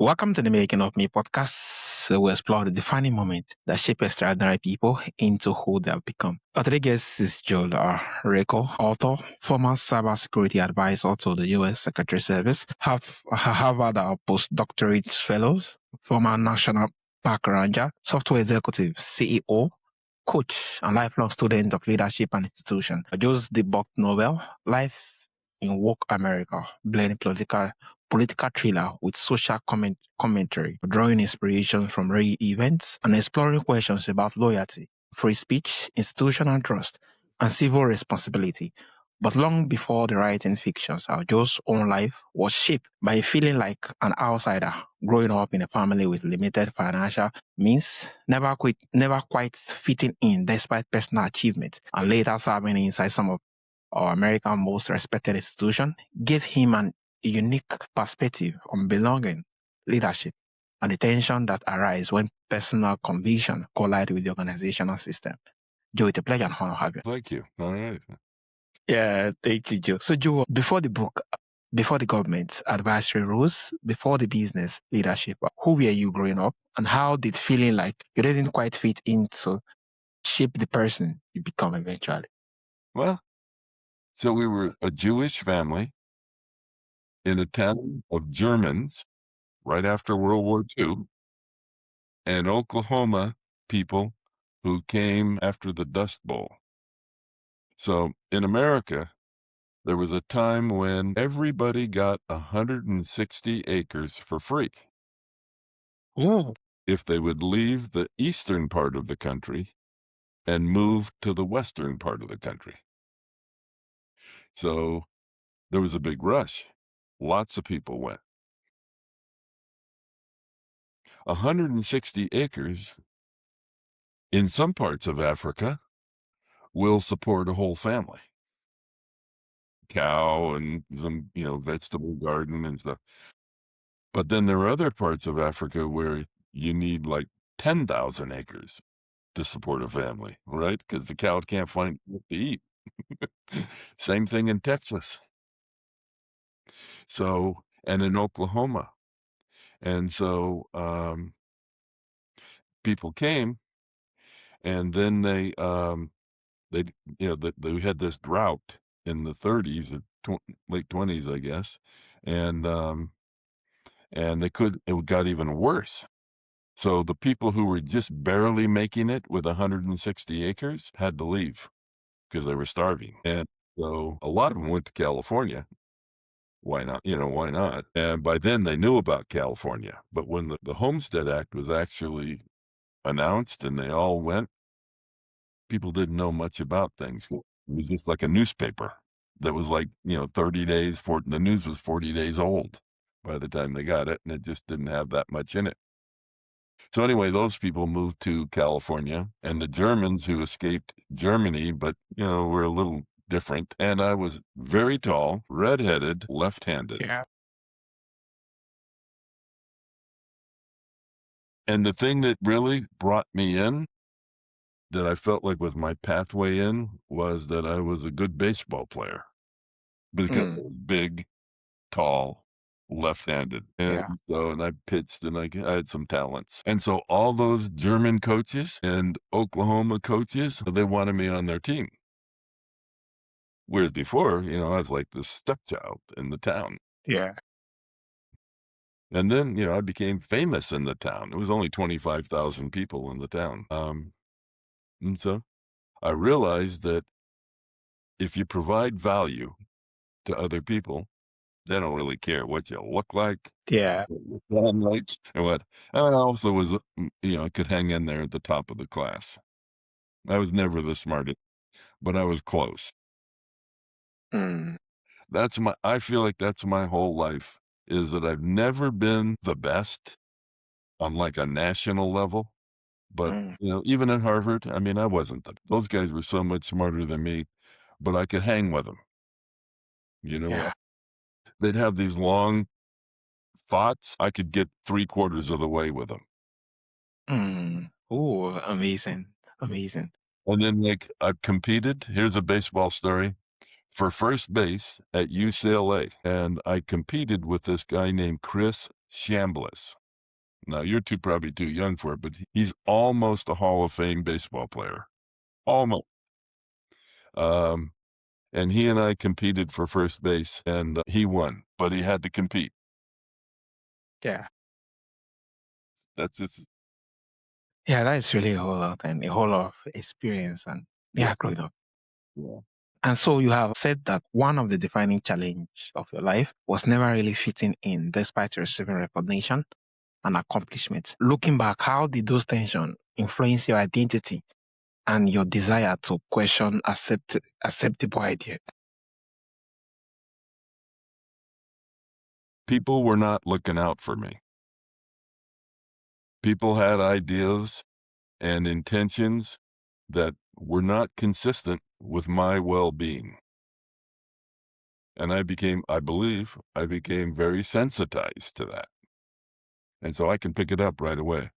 Welcome to the Making of Me podcast, where we explore the defining moment that shape extraordinary people into who they have become. Our today's guest is Joel Rakow, author, former cybersecurity advisor to the U.S. Secretary Service, Harvard postdoctorate fellows, former national park ranger, software executive, CEO, coach, and lifelong student of leadership and institution. Joel's debut novel, Life in Woke America, blending political thriller with social commentary, drawing inspiration from real events and exploring questions about loyalty, free speech, institutional trust, and civil responsibility. But long before the writing fictions, Joe's own life was shaped by feeling like an outsider, growing up in a family with limited financial means, never quite fitting in despite personal achievements, and later serving inside some of our American most respected institution, gave him a unique perspective on belonging, leadership, and the tension that arise when personal conviction collide with the organizational system. Joe, it's a pleasure and honor to have you. Thank you. All right. Yeah, thank you, Joe. So, Joe, before the government advisory rules, before the business leadership, who were you growing up, and how did feeling like you didn't quite fit into shape the person you become eventually? Well, so we were a Jewish family in a town of Germans right after World War II, and Oklahoma people who came after the Dust Bowl. So in America, there was a time when everybody got 160 acres for free Oh, if they would leave the eastern part of the country and move to the western part of the country. So there was a big rush. Lots of people went. 160 acres in some parts of Africa will support a whole family. Cow and some, vegetable garden and stuff. But then there are other parts of Africa where you need like 10,000 acres to support a family, right? Because the cow can't find what to eat. Same thing in Texas. So, and in Oklahoma. And so people came, and then they had this drought in the 30s, late 20s, I guess, and it got even worse. So the people who were just barely making it with 160 acres had to leave because they were starving. And so a lot of them went to California. Why not? Why not? And by then they knew about California. But when the Homestead Act was actually announced and they all went, people didn't know much about things. It was just like a newspaper that was like, 30 days, the news was 40 days old by the time they got it, and it just didn't have that much in it. So anyway, those people moved to California, and the Germans who escaped Germany, but, were a little different. And I was very tall, redheaded, left-handed. yeah. And the thing that really brought me in, that I felt like was my pathway in, was that I was a good baseball player because I was big, tall, left-handed. And and I pitched, and I had some talents. And so all those German coaches and Oklahoma coaches, they wanted me on their team. Whereas before, I was like the stepchild in the town. Yeah. And then, I became famous in the town. It was only 25,000 people in the town. And so I realized that if you provide value to other people, they don't really care what you look like. Yeah. And what. And I also was, I could hang in there at the top of the class. I was never the smartest, but I was close. Mm. I feel like that's my whole life, is that I've never been the best on like a national level. But, even at Harvard, I wasn't. Those guys were so much smarter than me, but I could hang with them. Yeah. They'd have these long thoughts. I could get 3/4 of the way with them. Oh, amazing. Amazing. And then, I've competed. Here's a baseball story. For first base at UCLA. And I competed with this guy named Chris Chambliss. Now, you're probably too young for it, but he's almost a Hall of Fame baseball player. Almost. Um, and he and I competed for first base, and he won, but he had to compete. Yeah. That's just Yeah, that is really a whole lot and a whole lot of experience and yeah, yeah, growing up. yeah. And so you have said that one of the defining challenge of your life was never really fitting in despite receiving recognition and accomplishments. Looking back, how did those tensions influence your identity and your desire to question acceptable ideas? People were not looking out for me. People had ideas and intentions that were not consistent with my well-being. And I believe I became very sensitized to that. And so I can pick it up right away.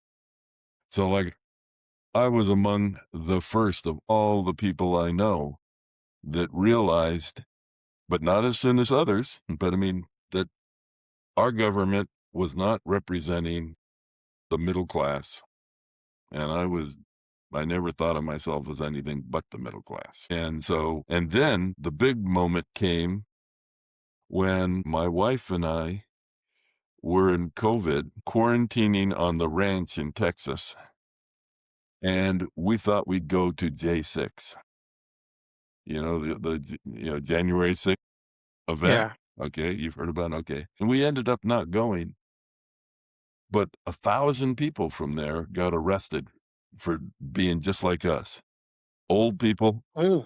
So like I was among the first of all the people I know that realized, but not as soon as others, but I mean, that our government was not representing the middle class. And I never thought of myself as anything but the middle class. And then the big moment came when my wife and I were in COVID, quarantining on the ranch in Texas, and we thought we'd go to J6. You know, January 6th event? Yeah. Okay, you've heard about it, okay. And we ended up not going, but 1,000 people from there got arrested for being just like us. Old people, Oh,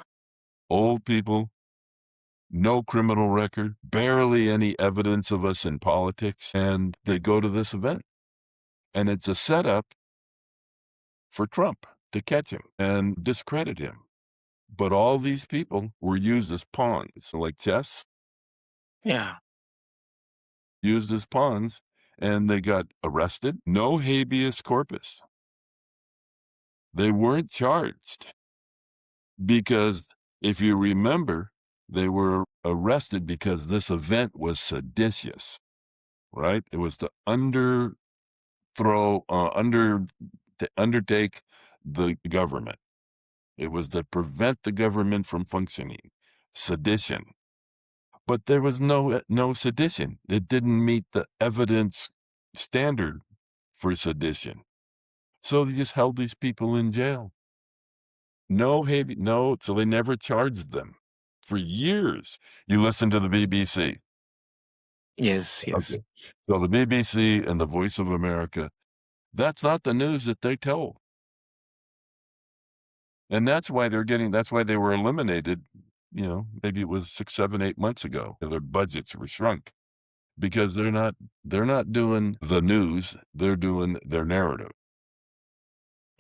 old people, no criminal record, barely any evidence of us in politics, and they go to this event. And it's a setup for Trump to catch him and discredit him. But all these people were used as pawns, like chess, yeah. used as pawns, and they got arrested. No habeas corpus. They weren't charged because if you remember, they were arrested because this event was seditious, right? It was to undertake the government. It was to prevent the government from functioning. Sedition. But there was no sedition. It didn't meet the evidence standard for sedition. So they just held these people in jail. No, so they never charged them for years. You listen to the BBC. Yes, yes. Okay. So the BBC and the Voice of America, that's not the news that they tell. And that's why they were eliminated, maybe it was 6, 7, 8 months ago. Their budgets were shrunk because they're not doing the news, they're doing their narrative.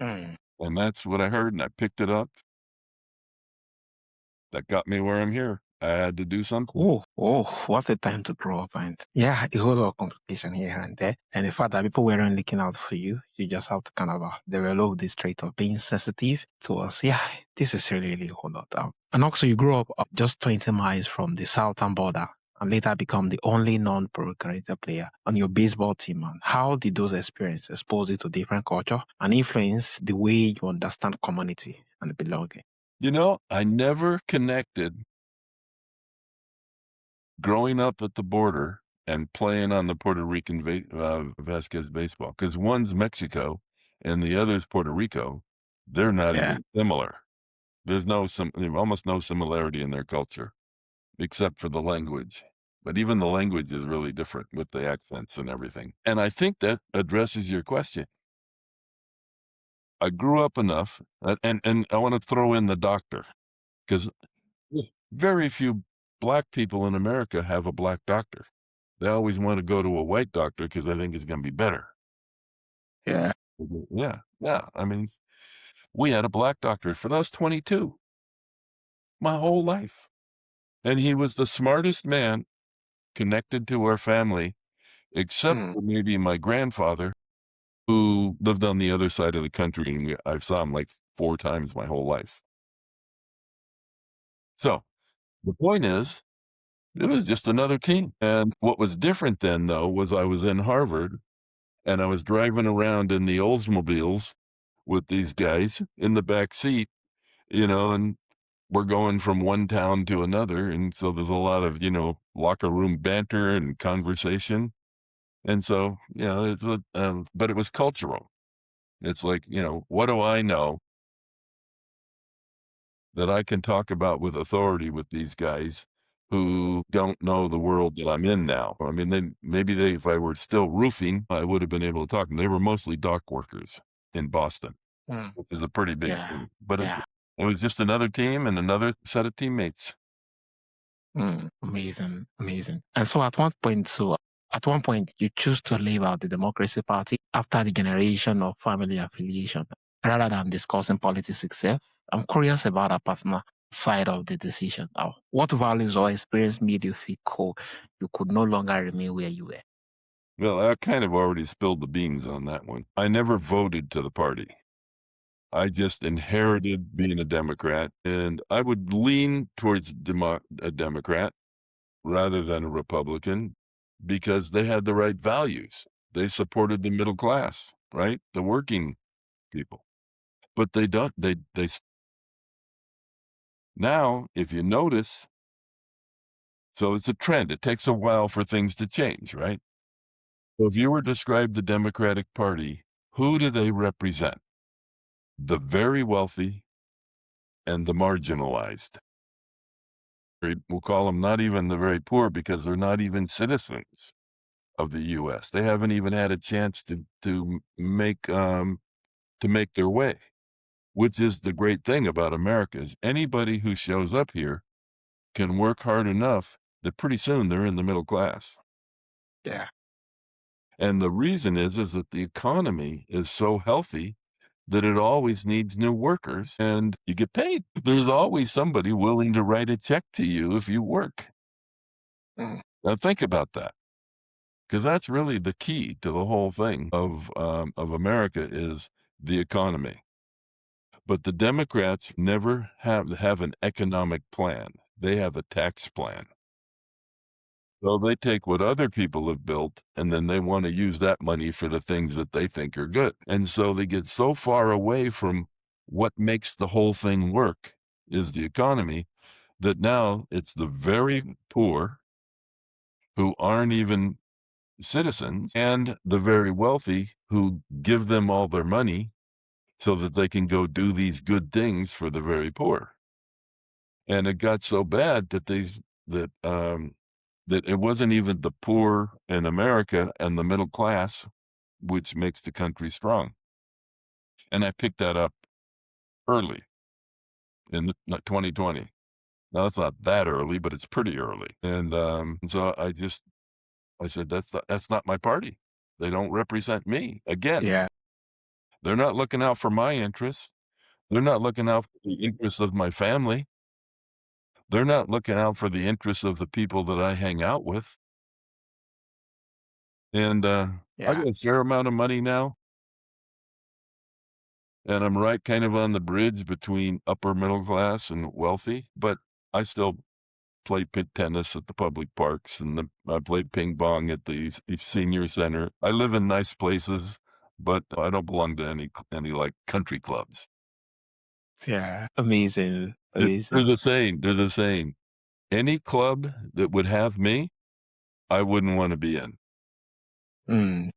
Mm. And that's what I heard, and I picked it up. That got me where I'm here. I had to do something. Oh, what a time to grow up. And yeah, a whole lot of complication here and there. And the fact that people weren't looking out for you, you just have to kind of develop this trait of being sensitive towards, yeah, this is really a whole lot. And also you grew up just 20 miles from the southern border and later become the only non-pro character player on your baseball team. And how did those experiences expose you to different culture and influence the way you understand community and belonging? I never connected growing up at the border and playing on the Puerto Rican Vasquez baseball, because one's Mexico and the other's Puerto Rico. They're not Yeah. even similar. There's almost no similarity in their culture, except for the language. But even the language is really different with the accents and everything. And I think that addresses your question. I grew up enough, and I want to throw in the doctor, because very few black people in America have a black doctor. They always want to go to a white doctor because they think it's going to be better. Yeah. Yeah, yeah. I mean, we had a black doctor for those 22, my whole life. And he was the smartest man connected to our family, except Mm. for maybe my grandfather, who lived on the other side of the country, and I saw him like 4 times my whole life. So the point is, It was just another team. And what was different then, though, was I was in Harvard and I was driving around in the Oldsmobiles with these guys in the back seat, and we're going from one town to another. And so there's a lot of, locker room banter and conversation. And so, but it was cultural. It's like, what do I know that I can talk about with authority with these guys who don't know the world that I'm in now? I mean, if I were still roofing, I would have been able to talk. And they were mostly dock workers in Boston, Mm, which is a pretty big yeah, thing. But yeah. it was just another team and another set of teammates. Amazing, amazing. And so at one point, you choose to leave out the Democracy Party after the generation of family affiliation, rather than discussing politics itself. I'm curious about a personal side of the decision. Now, what values or experience made you feel you could no longer remain where you were? Well, I kind of already spilled the beans on that one. I never voted to the party. I just inherited being a Democrat, and I would lean towards a Democrat rather than a Republican because they had the right values. They supported the middle class, right? The working people. But they don't, now, if you notice, so it's a trend. It takes a while for things to change, right? So if you were to describe the Democratic Party, who do they represent? The very wealthy and the marginalized. We'll call them not even the very poor because they're not even citizens of the U.S. They haven't even had a chance to make their way, which is the great thing about America is anybody who shows up here can work hard enough that pretty soon they're in the middle class. Yeah. And the reason is that the economy is so healthy that it always needs new workers and you get paid. There's always somebody willing to write a check to you if you work. Mm, Now think about that. Because that's really the key to the whole thing of America is the economy. But the Democrats never have an economic plan. They have a tax plan. So they take what other people have built and then they want to use that money for the things that they think are good. And so they get so far away from what makes the whole thing work is the economy that now it's the very poor who aren't even citizens and the very wealthy who give them all their money so that they can go do these good things for the very poor. And it got so bad that it wasn't even the poor in America and the middle class which makes the country strong. And I picked that up early in 2020. Now it's not that early, but it's pretty early. And so I said that's not my party. They don't represent me. Again, yeah. they're not looking out for my interests. They're not looking out for the interests of my family. They're not looking out for the interests of the people that I hang out with. And, I Yeah. got a fair amount of money now, and I'm right kind of on the bridge between upper middle class and wealthy, but I still play tennis at the public parks, and I played ping pong at the senior center. I live in nice places, but I don't belong to any, like, country clubs. Yeah. Amazing. There's Amazing. a saying, "Any club that would have me, I wouldn't wanna be in." Mm,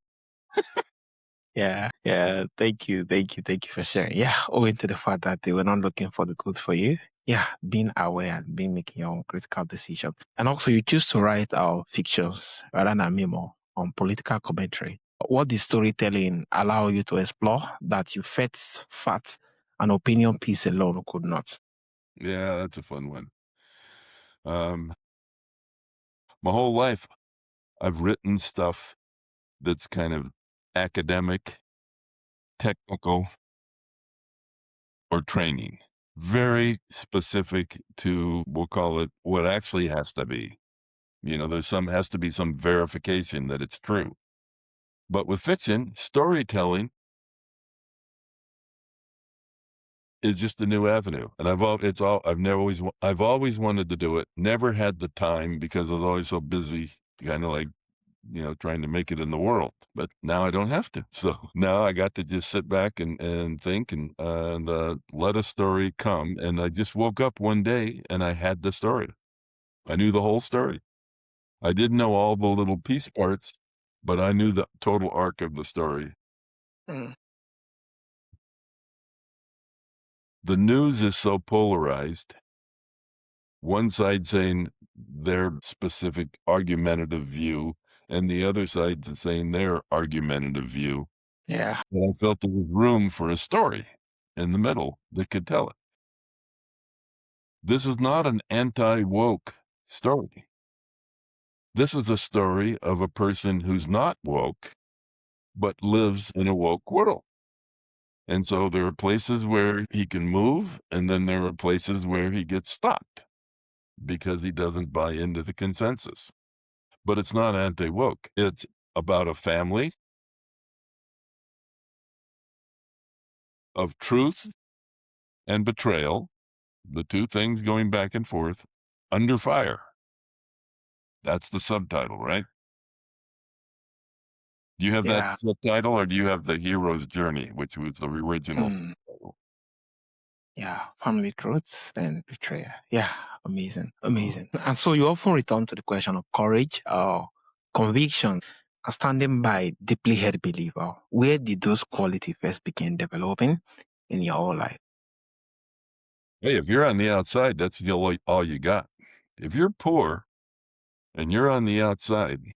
yeah. Yeah. Thank you. Thank you. Thank you for sharing. Yeah. Owing to the fact that they were not looking for the good for you. Yeah. Being aware and being making your own critical decision. And also you choose to write our fictions rather than memo on political commentary. What the storytelling allow you to explore that you fat an opinion piece alone could not. Yeah, that's a fun one. Um, my whole life, I've written stuff that's kind of academic, technical, or training. Very specific to, we'll call it what actually has to be. Has to be some verification that it's true. But with fiction, storytelling, is just a new avenue, and I've always wanted to do it, never had the time because I was always so busy, kinda like, trying to make it in the world, but now I don't have to. So now I got to just sit back and think and let a story come, and I just woke up one day and I had the story. I knew the whole story. I didn't know all the little piece parts, but I knew the total arc of the story. Mm. The news is so polarized, one side saying their specific argumentative view, and the other side saying their argumentative view. Yeah. And I felt there was room for a story in the middle that could tell it. This is not an anti-woke story. This is a story of a person who's not woke, but lives in a woke world. And so there are places where he can move, and then there are places where he gets stopped because he doesn't buy into the consensus. But it's not anti-woke. It's about a family of truth and betrayal, the two things going back and forth, under fire. That's the subtitle, right? Do you have that Yeah. subtitle, or do you have the hero's journey, which was the original Mm. subtitle? Yeah. Family truths and betrayal. Yeah. Amazing. Mhm. Amazing. And so you often return to the question of courage or conviction and standing by deeply held belief. Where did those qualities first begin developing in your whole life? Hey, if you're on the outside, that's the all you got. If you're poor and you're on the outside,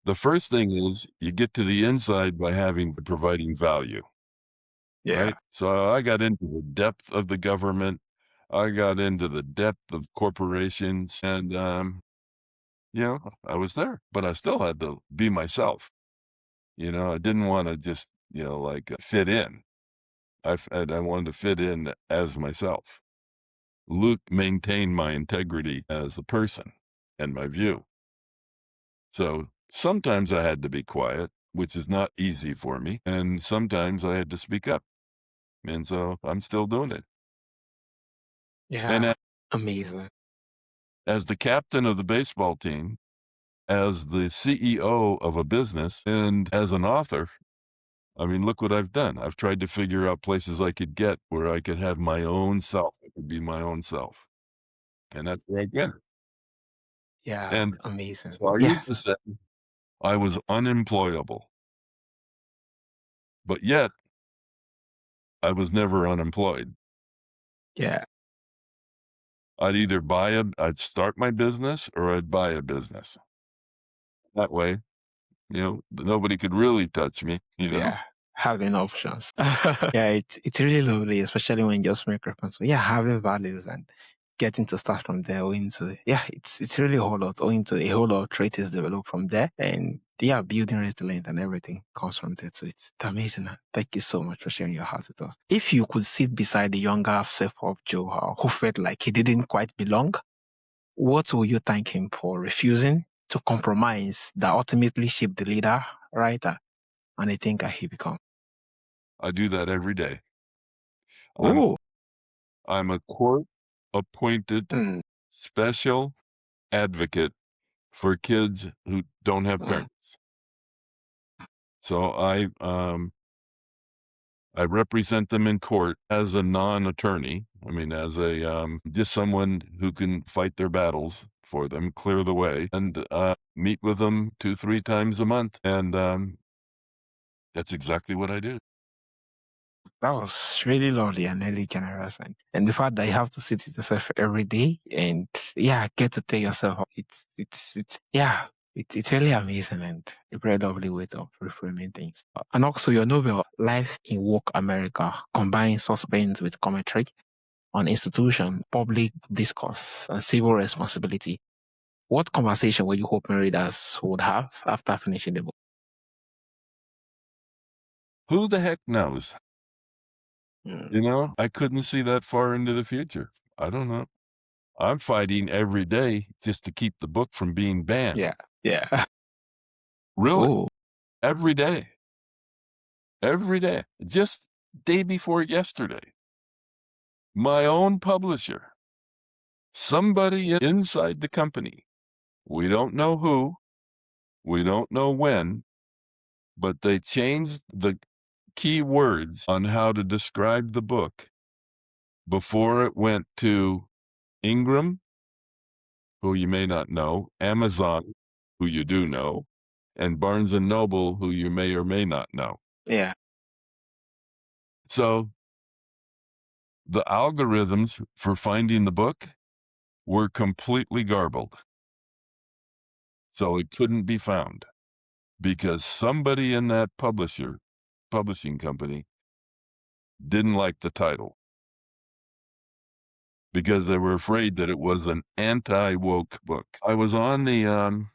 the first thing is you get to the inside by providing value, right? Yeah. So I got into the depth of the government. I got into the depth of corporations, and I was there, but I still had to be myself. I didn't want to just fit in. I wanted to fit in as myself. Luke maintained my integrity as a person and my view. So sometimes I had to be quiet, which is not easy for me, and sometimes I had to speak up. And so I'm still doing it. And Yeah. Amazing. as the captain of the baseball team, as the CEO of a business, and as an author, I mean, look what I've done. I've tried to figure out places I could get where I could have my own self. I could be my own self. And that's where I get it. Yeah. And Amazing. so I Yeah. used to say I was unemployable, but yet I was never unemployed. Yeah. I'd start my business or I'd buy a business. That way, nobody could really touch me. Yeah, having options. Yeah, it's really lovely, especially when you just make reference. So yeah, having values and getting to start from there owing to it's really a whole lot owing to a whole lot of traits is developed from there. And yeah, building resilience and everything comes from there. So it's amazing. Thank you so much for sharing your heart with us. If you could sit beside the younger self of Joe who felt like he didn't quite belong, what will you thank him for refusing to compromise that ultimately shaped the leader, writer, and I think he become. I do that every day. I'm Oh, I'm a court-appointed mm, special advocate for kids who don't have mm. parents. So I represent them in court as a non-attorney. I mean, as a just someone who can fight their battles for them, clear the way, and meet with them 2, 3 times a month, and that's exactly what I do. That was really lovely and really generous, and the fact that you have to sit with yourself every day and yeah, get to take yourself up. It's yeah. It's really amazing and a very lovely way of reframing things. And also your novel, Life in Woke America, combines suspense with commentary on institution, public discourse, and civil responsibility. What conversation were you hoping readers would have after finishing the book? Who the heck knows? Mm, I couldn't see that far into the future. I don't know. I'm fighting every day just to keep the book from being banned. yeah, yeah. Really, Oh, every day. Every day. Just day before yesterday. My own publisher, somebody inside the company, we don't know who, we don't know when, but they changed the key words on how to describe the book before it went to Ingram, who you may not know, Amazon, who you do know, and Barnes and Noble, who you may or may not know. Yeah. So the algorithms for finding the book were completely garbled. So it couldn't be found because somebody in that publishing company didn't like the title because they were afraid that it was an anti-woke book. I was on a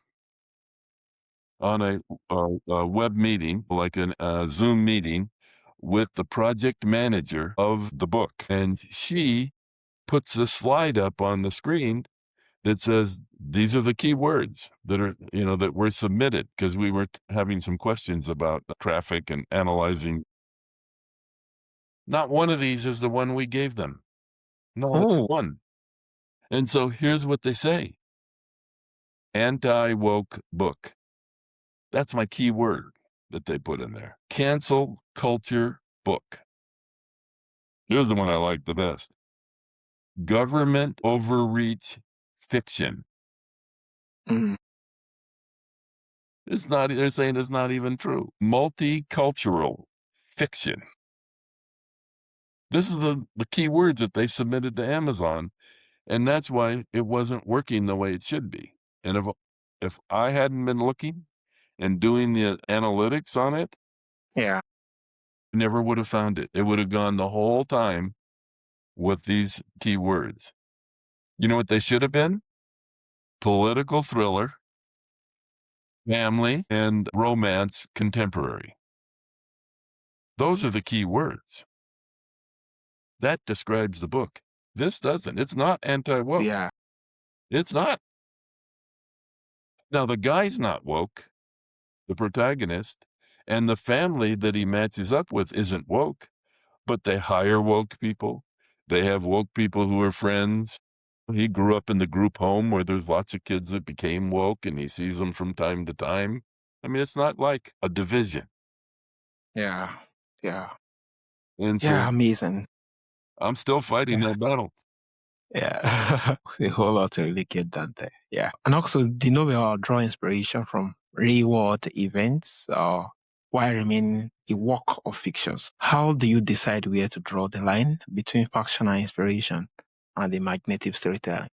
web meeting, like a Zoom meeting, with the project manager of the book, and she puts a slide up on the screen that says these are the key words that are that were submitted because we were having some questions about traffic and analyzing. Not one of these is the one we gave them. No, it's Oh, one. And so here's what they say: anti-woke book. That's my key word that they put in there. Cancel culture book. Here's the one I like the best. Government overreach fiction. mm, It's not, they're saying it's not even true. Multicultural fiction. This is the key words that they submitted to Amazon, and that's why it wasn't working the way it should be. And if I hadn't been looking and doing the analytics on it, yeah. I never would have found it. It would have gone the whole time with these key words. You know what they should have been? Political thriller, family, and romance contemporary. Those are the key words. That describes the book. This doesn't. It's not anti-woke. Yeah. It's not. Now, the guy's not woke, the protagonist, and the family that he matches up with isn't woke, but they hire woke people. They have woke people who are friends. He grew up in the group home where there's lots of kids that became woke, and he sees them from time to time. I mean, it's not like a division. Yeah. Yeah. And Yeah. so Amazing. I'm still fighting Yeah. that battle. Yeah. A whole lot to really get done there. Yeah. And also, the novel draw inspiration from real world events while remaining a work of fictions. How do you decide where to draw the line between fictional inspiration and the imaginative storytelling?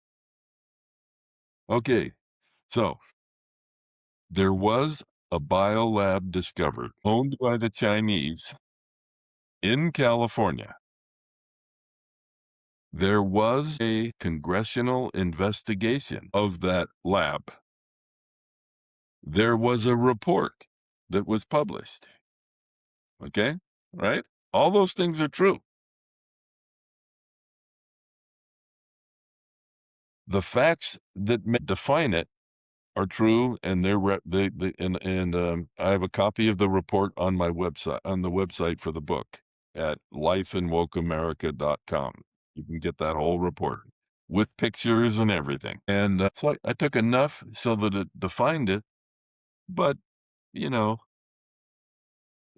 Okay, so there was a biolab discovered, owned by the Chinese in California. There was a congressional investigation of that lab. There was a report that was published. Okay, right? All those things are true. The facts that define it are true, and I have a copy of the report on my website, on the website for the book at lifeinwokeamerica.com. You can get that whole report with pictures and everything. And so I took enough so that it defined it, but you know,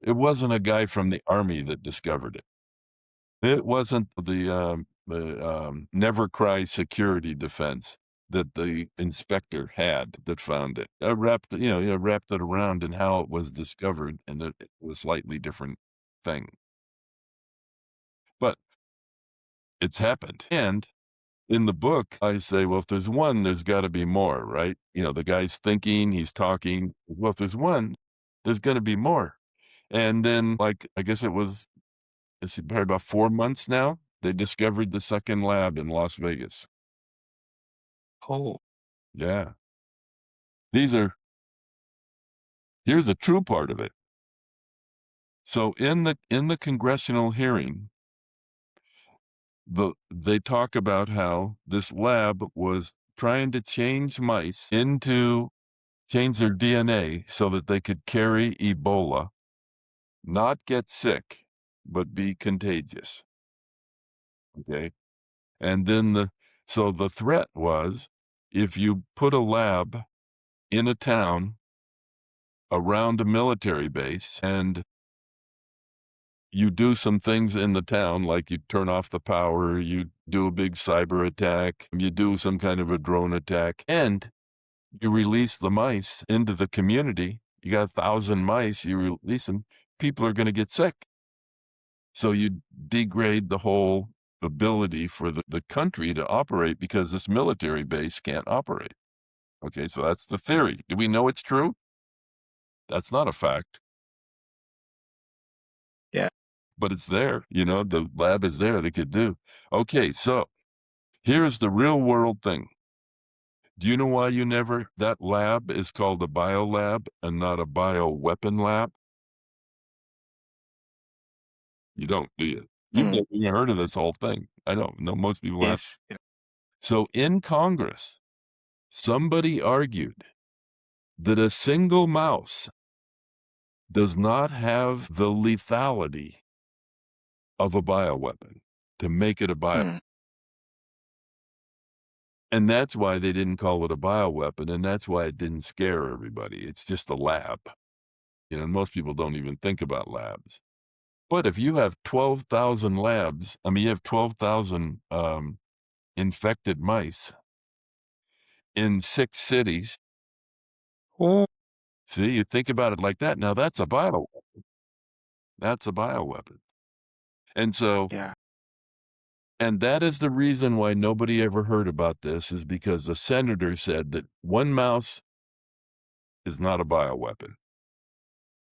it wasn't a guy from the army that discovered it. It wasn't the Never Cry security defense that the inspector had that found it. I wrapped it around in how it was discovered, and it was a slightly different thing. But it's happened. And in the book, I say, well, if there's one, there's got to be more, right? The guy's thinking, he's talking. Well, if there's one, there's going to be more. And then, like, I guess it was, it's probably about 4 months now, they discovered the second lab in Las Vegas. Oh, Yeah. Here's the true part of it. So in the congressional hearing, they talk about how this lab was trying to change mice change their DNA so that they could carry Ebola, not get sick, but be contagious. Okay. And then so the threat was if you put a lab in a town around a military base and you do some things in the town, like you turn off the power, you do a big cyber attack, you do some kind of a drone attack, and you release the mice into the community. You got 1,000 mice, you release them, people are going to get sick. So you degrade the whole ability for the country to operate because this military base can't operate. Okay, so that's the theory. Do we know it's true? That's not a fact, Yeah. but it's there. The lab is there. They could do. Okay, so here's the real world thing. Do you know why that lab is called a biolab and not a bioweapon lab? You don't, do you? You've Mm. never even heard of this whole thing. I don't know. Most people have. Yes. Yeah. So in Congress, somebody argued that a single mouse does not have the lethality of a bioweapon to make it a bio. Mm. And that's why they didn't call it a bioweapon, and that's why it didn't scare everybody. It's just a lab. Most people don't even think about labs. But if you have 12,000 labs, you have 12,000 infected mice in 6 cities. Oh, See, you think about it like that. Now that's a bioweapon. That's a bioweapon. And so, yeah. and that is the reason why nobody ever heard about this, is because the senator said that one mouse is not a bioweapon.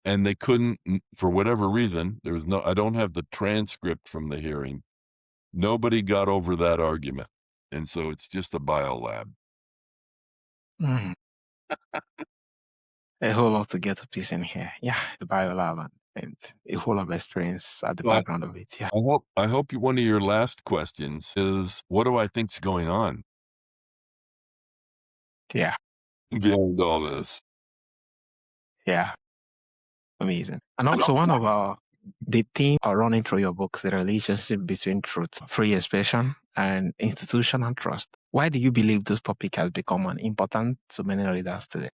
And they couldn't, for whatever reason, I don't have the transcript from the hearing. Nobody got over that argument. And so it's just a biolab. Mm. A whole lot to get a piece in here. Yeah, the biolab and a whole lot of experience at the So background of it. Yeah. I hope one of your last questions is, what do I think's going on Yeah. beyond all this? Yeah. Amazing. And also one of the themes are running through your books, the relationship between truth, free expression, and institutional trust. Why do you believe this topic has become an important to many readers today?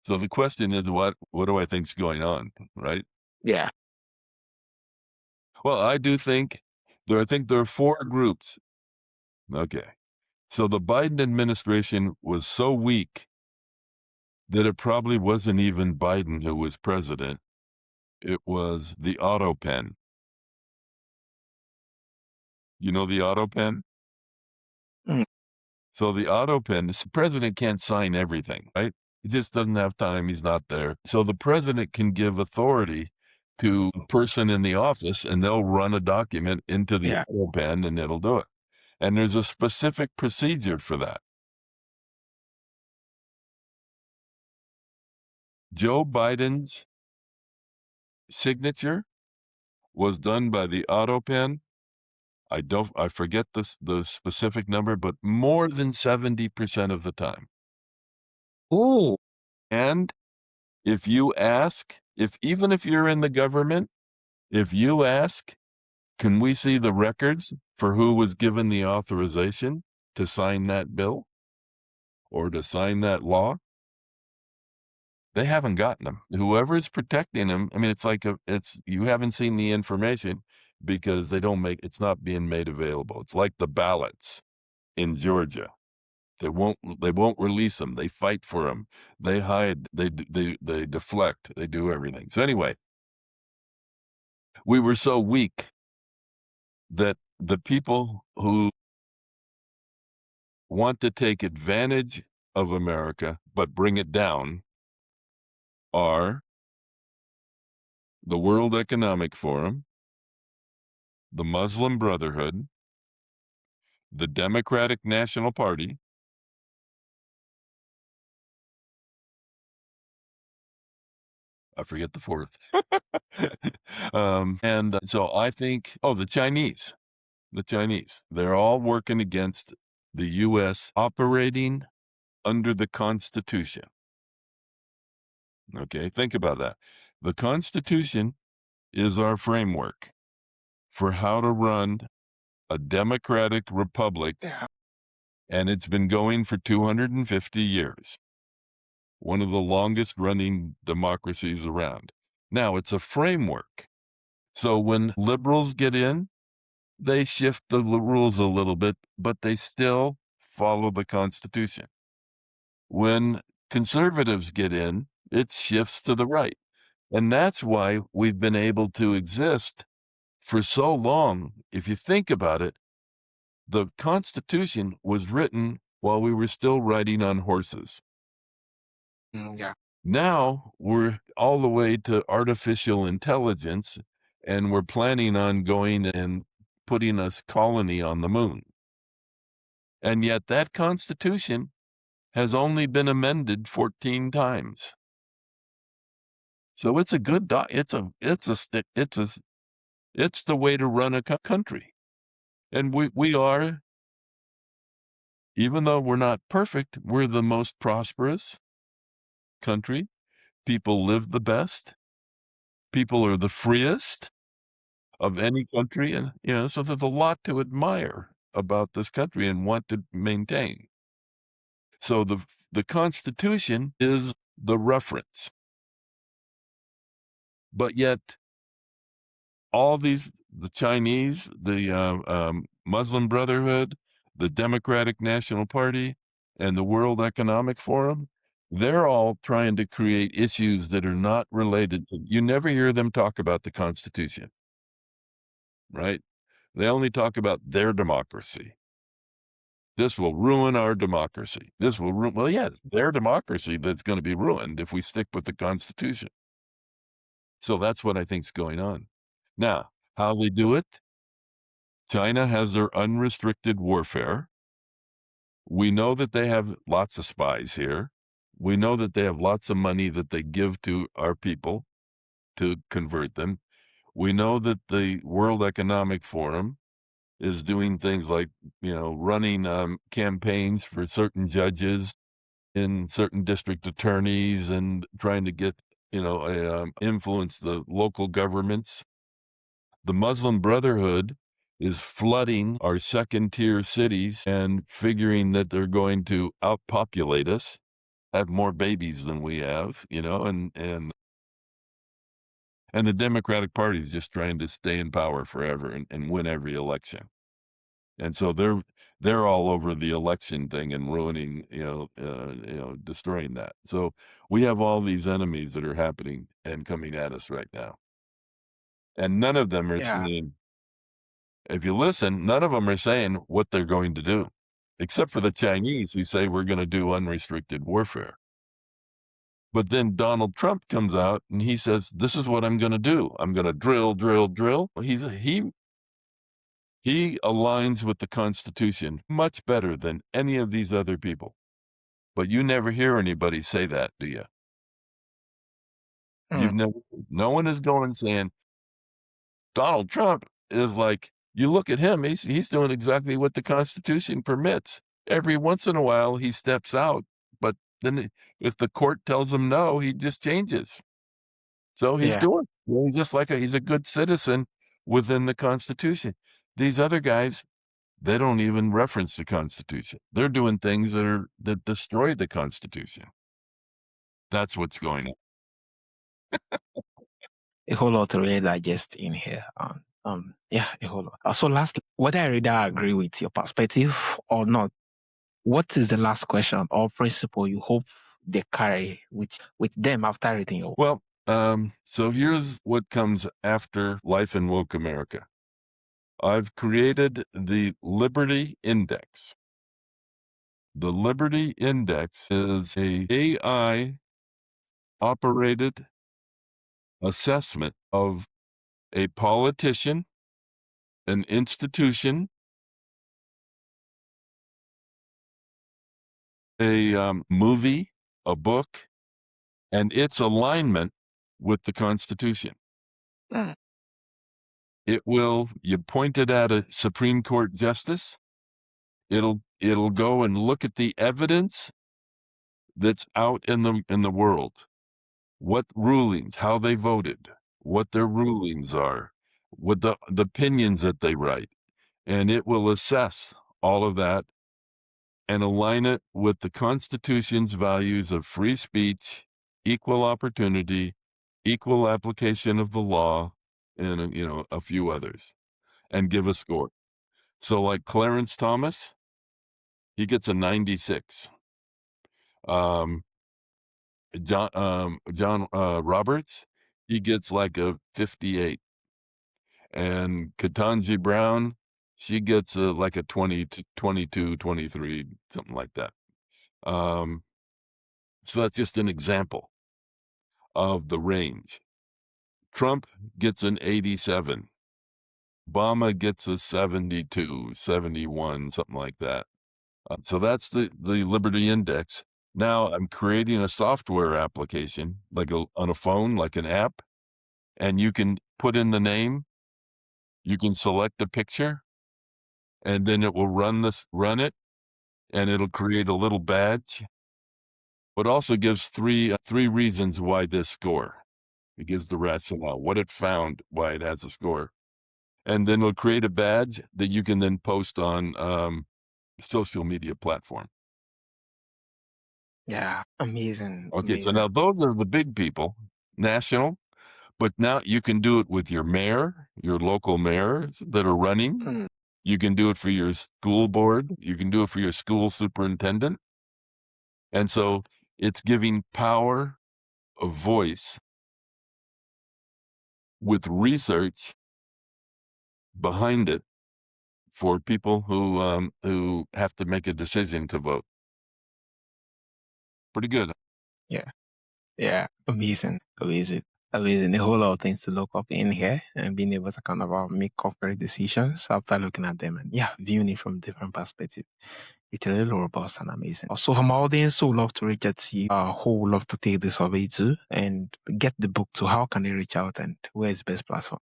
So the question is, what do I think's going on, right? Yeah. Well, I think there are 4 groups. Okay. So the Biden administration was so weak that it probably wasn't even Biden who was president. It was the auto pen. You know the auto pen? Mm. So the auto pen, the president can't sign everything, right? He just doesn't have time. He's not there. So the president can give authority to a person in the office, and they'll run a document into the Yeah. auto pen, and it'll do it. And there's a specific procedure for that. Joe Biden's signature was done by the auto pen. I forget the specific number, but more than 70% of the time. Oh, And even if you're in the government, if you ask, can we see the records for who was given the authorization to sign that bill or to sign that law? They haven't gotten them. Whoever's protecting them, you haven't seen the information because it's not being made available. It's like the ballots in Georgia. They won't release them. They fight for them. They hide. They deflect. They do everything. So anyway, we were so weak that the people who want to take advantage of America but bring it down are the World Economic Forum, the Muslim Brotherhood, the Democratic National Party. I forget the fourth. And so I think, the Chinese. The Chinese. They're all working against the U.S. operating under the Constitution. Okay, think about that. The Constitution is our framework for how to run a democratic republic, and it's been going for 250 years. One of the longest running democracies around. Now, it's a framework. So when liberals get in, they shift the rules a little bit, but they still follow the Constitution. When conservatives get in, it shifts to the right. And that's why we've been able to exist for so long. If you think about it, the Constitution was written while we were still riding on horses. Yeah. Now we're all the way to artificial intelligence, and we're planning on going and putting a colony on the moon. And yet that Constitution has only been amended 14 times. So it's a good it's the way to run a country. And we are, even though we're not perfect, we're the most prosperous country. People live the best. People are the freest of any country, and, so there's a lot to admire about this country and want to maintain. So the Constitution is the reference. But yet all these, the Chinese, the Muslim Brotherhood, the Democratic National Party, and the World Economic Forum, they're all trying to create issues that are not related to, you never hear them talk about the Constitution, right? They only talk about their democracy. This will ruin our democracy. This will ruin, well, yeah, it's their democracy that's going to be ruined if we stick with the Constitution. So that's what I think's going on. Now, how they do it? China has their unrestricted warfare. We know that they have lots of spies here. We know that they have lots of money that they give to our people to convert them. We know that the World Economic Forum is doing things like, running campaigns for certain judges and certain district attorneys and trying to get, influence the local governments. The Muslim Brotherhood is flooding our second-tier cities and figuring that they're going to outpopulate us, have more babies than we have, and the Democratic Party is just trying to stay in power forever and win every election. And so they're all over the election thing and ruining, destroying that. So we have all these enemies that are happening and coming at us right now. And none of them are saying, if you listen, none of them are saying what they're going to do, except for the Chinese who say we're going to do unrestricted warfare. But then Donald Trump comes out and he says, this is what I'm going to do. I'm going to drill, drill, drill. He aligns with the Constitution much better than any of these other people. But you never hear anybody say that, do you? No one is going saying, Donald Trump is like, you look at him, he's doing exactly what the Constitution permits. Every once in a while, he steps out, but then if the court tells him no, he just changes. So he's doing, he's just like he's a good citizen within the Constitution. These other guys, they don't even reference the Constitution. They're doing things that destroy the Constitution. That's what's going on. A whole lot to really digest in here. A whole lot. So lastly, whether I really agree with your perspective or not, what is the last question or principle you hope they carry with them after reading your Well, so here's what comes after Life in Woke America. I've created the Liberty Index. The Liberty Index is a AI operated assessment of a politician, an institution, a movie, a book, and its alignment with the Constitution. It will, you point it at a Supreme Court justice, it'll go and look at the evidence that's out in the world, what rulings, how they voted, what their rulings are, what the opinions that they write, and it will assess all of that and align it with the Constitution's values of free speech, equal opportunity, equal application of the law, and, a few others, and give a score. So like Clarence Thomas, he gets a 96. Um, John Roberts, he gets like a 58. And Ketanji Brown, she gets like a 20 to 22, 23, something like that. So that's just an example of the range. Trump gets an 87. Obama gets a 72, 71, something like that. So that's the Liberty Index. Now I'm creating a software application, like on a phone, like an app, and you can put in the name, you can select a picture, and then it will run it, and it'll create a little badge. But also gives three reasons why this score. It gives the rationale, what it found, why it has a score. And then it'll create a badge that you can then post on social media platform. Yeah, amazing, Okay, so amazing. now those are the big people, national, but now you can do it with your mayor, your local mayors that are running. Mm. You can do it for your school board. You can do it for your school superintendent. And so it's giving power of voice with research behind it for people who have to make a decision to vote. Pretty good. Yeah, yeah, amazing, amazing, amazing. A whole lot of things to look up in here and being able to kind of make corporate decisions after looking at them and yeah, viewing it from different perspectives. It's really robust and amazing. Also, from our audience who would love to reach out to you, who would love to take the survey too and get the book too, how can they reach out and where is the best platform?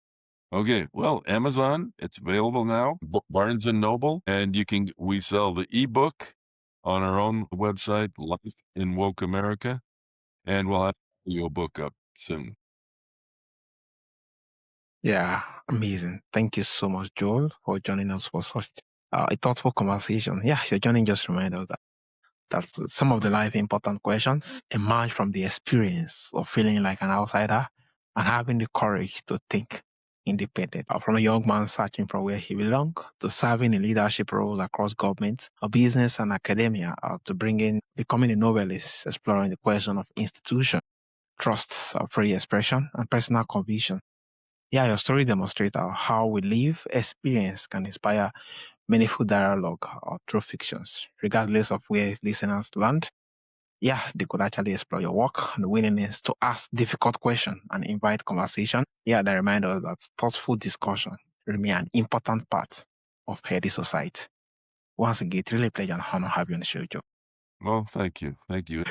Okay, well, Amazon, it's available now, Barnes and Noble, and we sell the ebook on our own website, Life in Woke America, and we'll have your book up soon. Yeah, amazing. Thank you so much, Joel, for joining us for such a thoughtful conversation. Yeah, your journey just reminded us that some of the life important questions emerge from the experience of feeling like an outsider and having the courage to think independent. From a young man searching for where he belongs to serving in leadership roles across government, business, and academia, to becoming a novelist, exploring the question of institution, trust, free expression, and personal conviction. Yeah, your story demonstrates how we live experience can inspire meaningful dialogue through fictions, regardless of where listeners land. Yeah, they could actually explore your work and the willingness to ask difficult questions and invite conversation. Yeah, that remind us that thoughtful discussion remain an important part of healthy society. Once again, it's really a pleasure and honor having you on the show, Joe. Well, thank you. Thank you.